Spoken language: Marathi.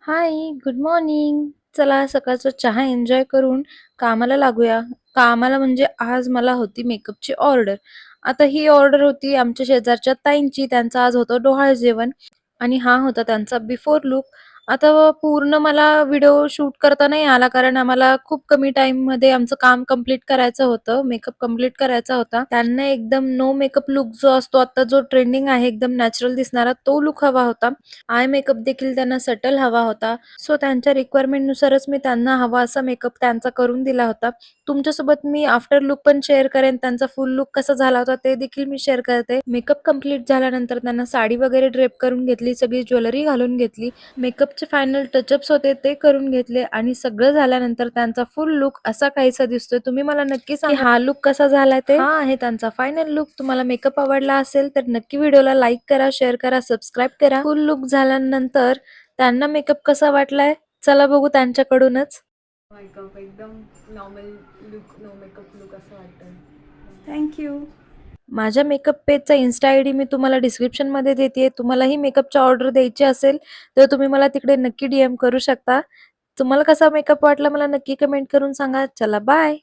हाय, गुड मॉर्निंग. चला सकाळचा चहा एन्जॉय करून कामाला लागूया. कामाला म्हणजे आज मला होती मेकअपची ऑर्डर. आता ही ऑर्डर होती आमच्या शेजारच्या ताईंची. त्यांचं आज होतं डोहाळे जेवण आणि हा होता त्यांचा बिफोर लूक. आता पूर्ण मला व्हिडिओ शूट करता नाही आला कारण आम्हाला खूप कमी टाईममध्ये आमचं काम कंप्लीट करायचं होतं. मेकअप कंप्लीट करायचा होता. त्यांना एकदम नो मेकअप लूक जो असतो आता जो ट्रेंडिंग आहे एकदम नॅचरल दिसणारा तो लूक हवा होता. आय मेकअप देखील त्यांना सटल हवा होता. सो त्यांच्या रिक्वायरमेंटनुसारच मी त्यांना हवा असा मेकअप त्यांचा करून दिला होता. तुमच्यासोबत मी आफ्टर लूक पण शेअर करेन. त्यांचा फुल लूक कसा झाला होता ते देखील मी शेअर करते. मेकअप कंप्लीट झाल्यानंतर त्यांना साडी वगैरे ड्रेप करून घेतली, सगळी ज्वेलरी घालून घेतली. मेकअपचे फायनल टचअप्स होते ते करून घेतले आणि सगळं झाल्यानंतर त्यांचा फुल लूक असा काहीसा दिसतोय. तुम्ही मला नक्की सांगा हा लूक कसा झालाय ते. हा आहे त्यांचा फायनल लूक. तुम्हाला मेकअप आवडला असेल तर नक्की व्हिडिओला लाईक करा, शेअर करा, सबस्क्राईब करा. फुल लूक झाल्यानंतर त्यांना मेकअप कसा वाटलाय चला बघू त्यांच्याकडूनच. मेकअप एकदम normal look, no makeup look असं वाटतं. थँक्यू. माझ्या मेकअप पेजचा इन्स्टा आयडी मी तुम्हाला डिस्क्रिप्शनमध्ये देते. तुम्हालाही मेकअपची ऑर्डर द्यायची असेल तर तुम्ही मला तिकडे नक्की DM करू शकता. तुम्हाला कसा मेकअप वाटला मला नक्की कमेंट करून सांगा. चला बाय.